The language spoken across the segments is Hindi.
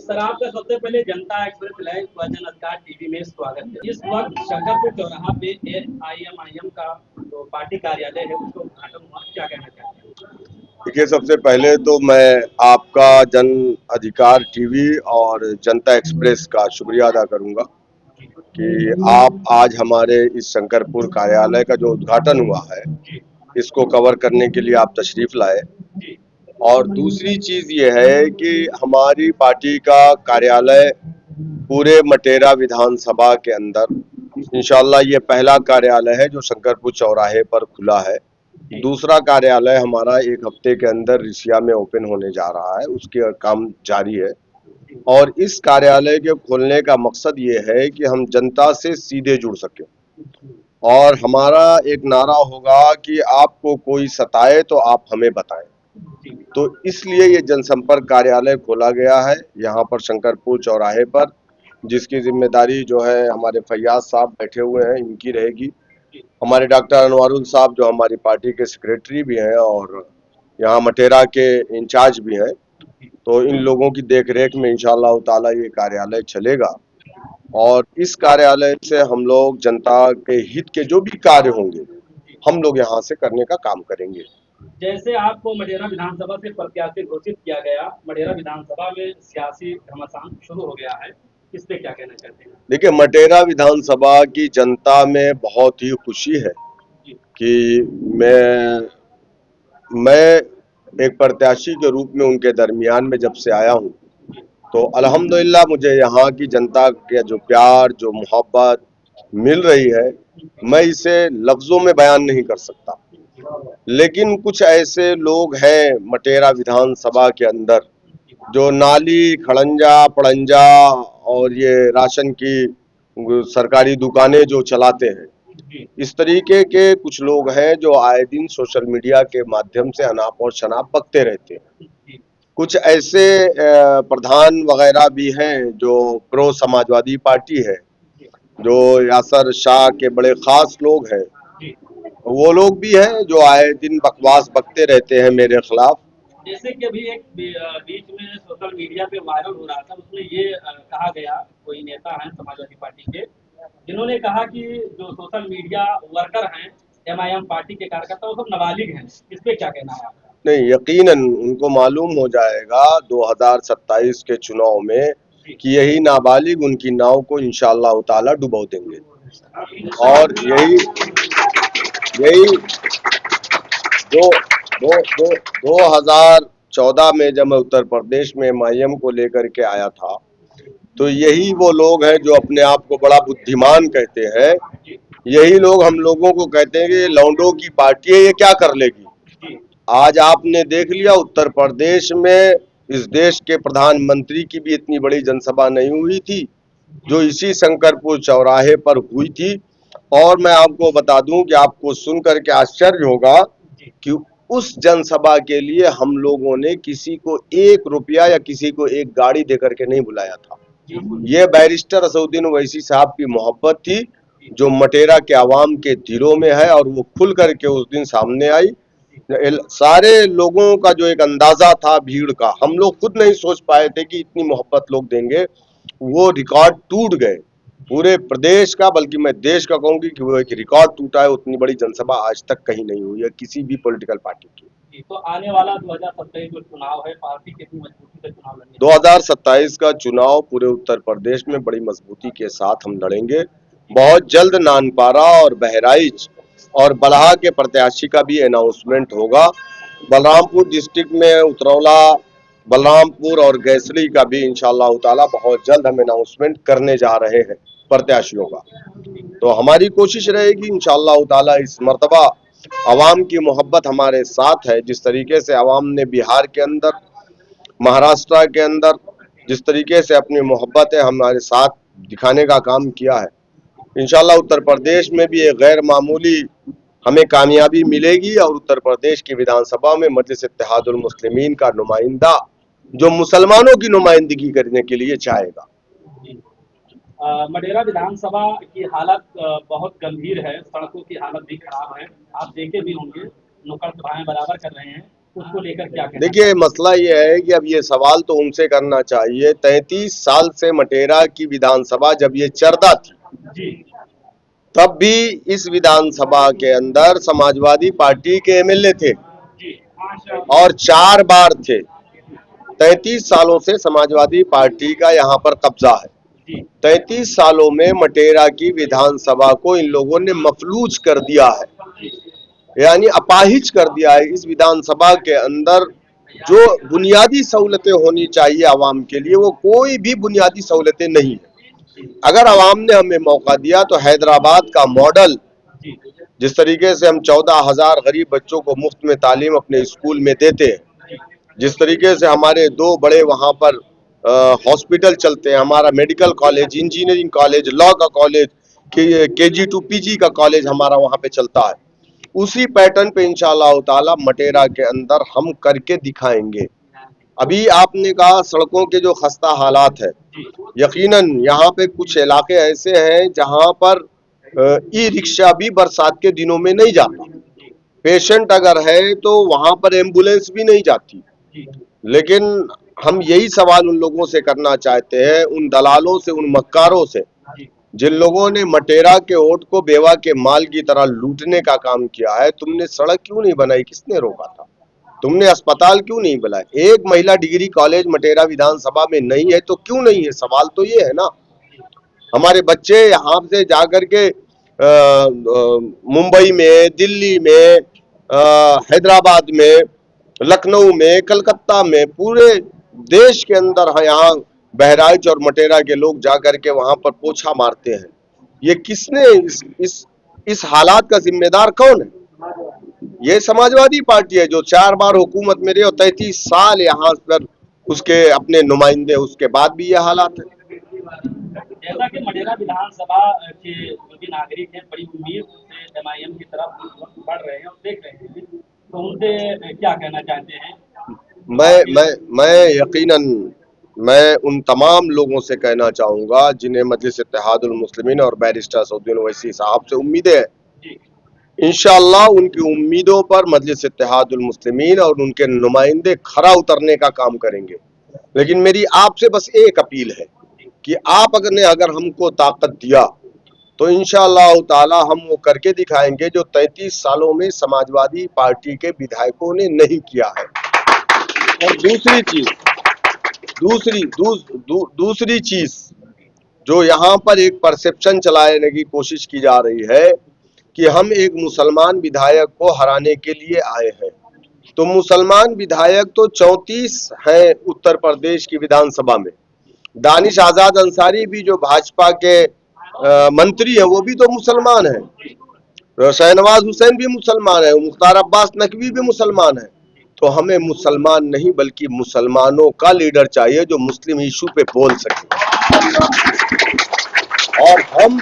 सर, आपका सबसे पहले जनता एक्सप्रेस लाइव व जन अधिकार टीवी में स्वागत है। इस वक्त शंकरपुर चौराहा पे एआईएमआईएम का जो पार्टी कार्यालय है उसका उद्घाटन हुआ, क्या कहना चाहते हैं? देखिए, सबसे पहले तो मैं आपका जन अधिकार टीवी और जनता एक्सप्रेस का शुक्रिया अदा करूंगा कि आप आज हमारे इस शंकरपुर कार्यालय का जो उद्घाटन हुआ है इसको कवर करने के लिए आप तशरीफ लाए। और दूसरी चीज ये है कि हमारी पार्टी का कार्यालय पूरे मटेरा विधानसभा के अंदर इंशाल्लाह ये पहला कार्यालय है जो शंकरपुर चौराहे पर खुला है। दूसरा कार्यालय हमारा एक हफ्ते के अंदर रिसिया में ओपन होने जा रहा है, उसके काम जारी है। और इस कार्यालय के खोलने का मकसद ये है कि हम जनता से सीधे जुड़ सकें और हमारा एक नारा होगा कि आपको कोई सताए तो आप हमें बताएं। तो इसलिए ये जनसंपर्क कार्यालय खोला गया है यहाँ पर शंकरपुर चौराहे पर, जिसकी जिम्मेदारी जो है हमारे फैयाज साहब बैठे हुए हैं इनकी रहेगी। हमारे डॉक्टर अनवारुल साहब जो हमारी पार्टी के सेक्रेटरी भी हैं और यहाँ मटेरा के इंचार्ज भी हैं, तो इन लोगों की देखरेख में इंशाअल्लाह ताला ये कार्यालय चलेगा। और इस कार्यालय से हम लोग जनता के हित के जो भी कार्य होंगे हम लोग यहाँ से करने का काम करेंगे। जैसे आपको मटेरा विधानसभा से प्रत्याशी घोषित किया गया, मटेरा विधानसभा में सियासी घमासान शुरू हो गया है, इस पे क्या कहना चाहते हैं? देखिए, मटेरा विधानसभा की जनता में बहुत ही खुशी है कि मैं एक प्रत्याशी के रूप में उनके दरमियान में जब से आया हूँ तो अल्हम्दुलिल्लाह मुझे यहाँ की जनता के जो प्यार जो मोहब्बत मिल रही है मैं इसे लफ्जों में बयान नहीं कर सकता। लेकिन कुछ ऐसे लोग हैं मटेरा विधानसभा के अंदर जो नाली खड़ंजा पड़ंजा और ये राशन की सरकारी दुकानें जो चलाते हैं, इस तरीके के कुछ लोग हैं जो आए दिन सोशल मीडिया के माध्यम से अनाप और शनाप बकते रहते हैं। कुछ ऐसे प्रधान वगैरह भी हैं जो प्रो समाजवादी पार्टी है, जो यासर शाह के बड़े खास लोग हैं, वो लोग भी हैं जो आए दिन बकवास बकते रहते हैं मेरे खिलाफ। जैसे कि अभी एक बीच में सोशल मीडिया पे वायरल हो रहा था, उसमें ये कहा गया, कोई नेता हैं समाजवादी पार्टी के, जिन्होंने कहा कि जो सोशल मीडिया वर्कर हैं एमआईएम पार्टी के कार्यकर्ता वो सब नाबालिग हैं, इस पे क्या कहना है आपका? नहीं, यकीनन उनको मालूम हो जाएगा 2027 के चुनाव में कि यही नाबालिग उनकी नाव को इंशाअल्लाह ताला डुबो देंगे। और यही यही दो दो दो 2014 में जब मैं उत्तर प्रदेश में एमआईएम को लेकर के आया था तो यही वो लोग हैं जो अपने आप को बड़ा बुद्धिमान कहते हैं। यही लोग हम लोगों को कहते हैं कि लौंडों की पार्टी है, ये क्या कर लेगी। आज आपने देख लिया उत्तर प्रदेश में इस देश के प्रधानमंत्री की भी इतनी बड़ी जनसभा नहीं हुई थी जो इसी शंकरपुर चौराहे पर हुई थी। और मैं आपको बता दूं कि आपको सुनकर के आश्चर्य होगा कि उस जनसभा के लिए हम लोगों ने किसी को 1 रुपया या किसी को एक गाड़ी देकर के नहीं बुलाया था। ये बैरिस्टर असदुद्दीन ओवैसी साहब की मोहब्बत थी जो मटेरा के आवाम के दिलों में है और वो खुल करके उस दिन सामने आई। सारे लोगों का जो एक अंदाजा था भीड़ का, हम लोग खुद नहीं सोच पाए थे कि इतनी मोहब्बत लोग देंगे। वो रिकॉर्ड टूट गए पूरे प्रदेश का, बल्कि मैं देश का कहूंगी कि वो एक रिकॉर्ड टूटा है। उतनी बड़ी जनसभा आज तक कहीं नहीं हुई है किसी भी पॉलिटिकल पार्टी की। तो आने वाला 2027 जो चुनाव है, पार्टी कितनी मजबूती से चुनाव लड़ेगी? 2027 का चुनाव पूरे उत्तर प्रदेश में बड़ी मजबूती के साथ हम लड़ेंगे। बहुत जल्द नानपारा और बहराइच और बलहा के प्रत्याशी का भी अनाउंसमेंट होगा। बलरामपुर डिस्ट्रिक्ट में उतरौला, बलरामपुर और गैसरी का भी इंशाअल्लाह ताला बहुत जल्द हम अनाउंसमेंट करने जा रहे हैं प्रत्याशियों का। तो हमारी कोशिश रहेगी इंशाअल्लाह ताला इस मर्तबा अवाम की मोहब्बत हमारे साथ है। जिस तरीके से अवाम ने बिहार के अंदर, महाराष्ट्र के अंदर जिस तरीके से अपनी मोहब्बत है हमारे साथ दिखाने का काम किया है, इंशाअल्लाह उत्तर प्रदेश में भी एक गैर मामूली हमें कामयाबी मिलेगी। और उत्तर प्रदेश की विधानसभा में मजलिस इत्तेहादुल मुस्लिमीन का नुमाइंदा जो मुसलमानों की नुमाइंदगी करने के लिए चाहेगा। मटेरा विधानसभा की हालत बहुत गंभीर है, सड़कों की हालत भी खराब है, आप देखे भी होंगे, नुक्कड़ सभाएं बराबर कर रहे हैं। उसको लेकर क्या कहना? देखिए, मसला ये है कि अब ये सवाल तो उनसे करना चाहिए। 33 साल से मटेरा की विधानसभा जब ये चरदा थी, जी तब भी इस विधानसभा के अंदर समाजवादी पार्टी के एमएलए थे जी और 4 बार थे। 33 सालों से समाजवादी पार्टी का यहाँ पर कब्जा है। जी 33 सालों में मटेरा की विधानसभा को इन लोगों ने मफलूज कर दिया है, यानी अपाहिज कर दिया है। इस विधानसभा के अंदर जो बुनियादी सहूलतें होनी चाहिए आवाम के लिए, वो कोई भी बुनियादी सहूलतें नहीं है। अगर आवाम ने हमें मौका दिया तो हैदराबाद का मॉडल, जी जिस तरीके से हम 14,000 गरीब बच्चों को मुफ्त में तालीम अपने स्कूल में देते हैं, जिस तरीके से हमारे 2 बड़े वहाँ पर हॉस्पिटल चलते हैं, हमारा medical college, engineering college, law का कॉलेज, KG to PG का कॉलेज हमारा वहाँ पे चलता है, उसी पैटर्न पे इंशाअल्लाह ताला मटेरा के अंदर हम करके दिखाएंगे। अभी आपने कहा सड़कों के जो खस्ता हालात है, यकीनन यहाँ पे कुछ इलाके ऐसे हैं जहाँ पर ई रिक्शा भी बरसात के दिनों में नहीं जाता। पेशेंट अगर है तो वहां पर एम्बुलेंस भी नहीं जाती। लेकिन हम यही सवाल उन लोगों से करना चाहते हैं, उन दलालों से, उन मक्कारों से, जिन लोगों ने मटेरा के वोट को बेवा के माल की तरह लूटने का काम किया है। तुमने सड़क क्यों नहीं बनाई? किसने रोका था? तुमने अस्पताल क्यों नहीं बनाए? एक महिला डिग्री कॉलेज मटेरा विधानसभा में नहीं है तो क्यों नहीं है? सवाल तो ये है ना। हमारे बच्चे यहाँ से जाकर के मुंबई में, दिल्ली में, हैदराबाद में, लखनऊ में, कलकत्ता में, पूरे देश के अंदर यहाँ बहराइच और मटेरा के लोग जाकर के वहां पर पोछा मारते हैं। ये किसने इस हालात का जिम्मेदार कौन है? ये समाजवादी पार्टी है जो 4 बार हुकूमत में रही और 33 साल यहाँ पर उसके अपने नुमाइंदे, उसके बाद भी ये हालात है। जैसा कि मटेरा विधानसभा के जो भी नागरिक हैं बड़ी उम्मीद से MIM की तरफ बढ़ रहे हैं और देख रहे हैं, तो उनसे क्या कहना चाहते हैं? मैं यकीनन मैं उन तमाम लोगों से कहना चाहूंगा जिन्हें मजलिस इत्तेहादुल मुस्लिमीन और बैरिस्टर असदुद्दीन ओवैसी साहब से उम्मीदें हैं। इंशाअल्लाह उनकी उम्मीदों पर मजलिस इत्तेहादुल मुस्लिमीन और उनके नुमाइंदे खरा उतरने का काम करेंगे। लेकिन मेरी आपसे बस एक अपील है कि आप अगर हमको ताकत दिया तो इंशाअल्लाह ताला हम वो करके दिखाएंगे जो 33 सालों में समाजवादी पार्टी के विधायकों ने नहीं किया है। और दूसरी चीज जो यहाँ पर एक परसेप्शन चलाने की कोशिश की जा रही है कि हम एक मुसलमान विधायक को हराने के लिए आए हैं, तो मुसलमान विधायक तो 34 हैं उत्तर प्रदेश की विधानसभा में। दानिश आजाद अंसारी भी जो भाजपा के मंत्री है वो भी तो मुसलमान है, शहनवाज हुसैन भी मुसलमान है, मुख्तार अब्बास नकवी भी मुसलमान है। तो हमें मुसलमान नहीं बल्कि मुसलमानों का लीडर चाहिए जो मुस्लिम इशू पे बोल सके। और हम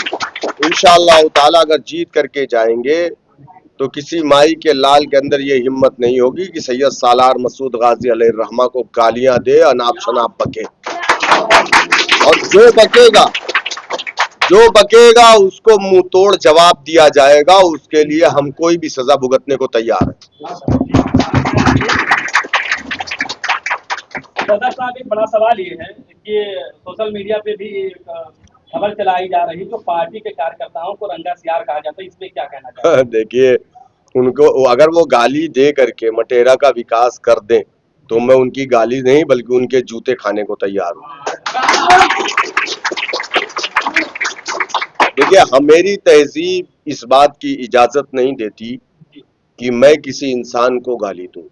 इंशाअल्लाह ताला अगर जीत करके जाएंगे तो किसी माई के लाल के अंदर ये हिम्मत नहीं होगी कि सैयद सालार मसूद गाजी अलैहिर्रहमा को गालियां दे, अनाप शनाप बके। और जो बकेगा उसको मुंह तोड़ जवाब दिया जाएगा। उसके लिए हम कोई भी सजा भुगतने को तैयार है। सदर साहब, एक बड़ा सवाल ये है कि सोशल मीडिया पे भी एक खबर चलाई जा रही जो पार्टी के कार्यकर्ताओं को रंगा सियार कहा जाता है, इस पे क्या कहना चाहते हैं? देखिए, उनको अगर वो गाली दे करके मटेरा का विकास कर दें तो मैं उनकी गाली नहीं बल्कि उनके जूते खाने को तैयार हूँ। देखिए, मेरी तहजीब इस बात की इजाजत नहीं देती कि मैं किसी इंसान को गाली दूं।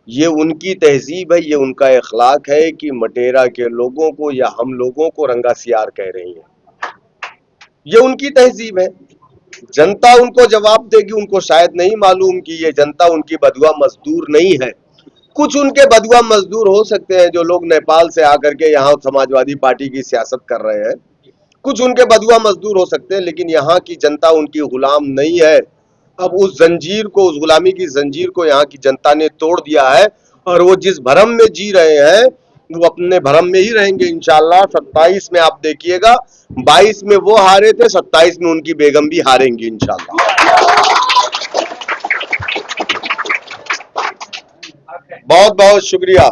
ये उनकी तहजीब है, ये उनका अखलाक है कि मटेरा के लोगों को या हम लोगों को रंगा सियार कह रही है। ये उनकी तहजीब है, जनता उनको जवाब देगी। उनको शायद नहीं मालूम कि ये जनता उनकी बदुआ मजदूर नहीं है। कुछ उनके बदुआ मजदूर हो सकते हैं जो लोग नेपाल से आकर के यहाँ समाजवादी पार्टी की सियासत कर रहे हैं, कुछ उनके बदुआ मजदूर हो सकते हैं, लेकिन यहाँ की जनता उनकी गुलाम नहीं है। अब उस जंजीर को, उस गुलामी की जंजीर को यहाँ की जनता ने तोड़ दिया है और वो जिस भरम में जी रहे हैं वो अपने भरम में ही रहेंगे इंशाअल्लाह। 27 में आप देखिएगा, 22 में वो हारे थे, 27 में उनकी बेगम भी हारेंगी इंशाअल्लाह। बहुत बहुत शुक्रिया।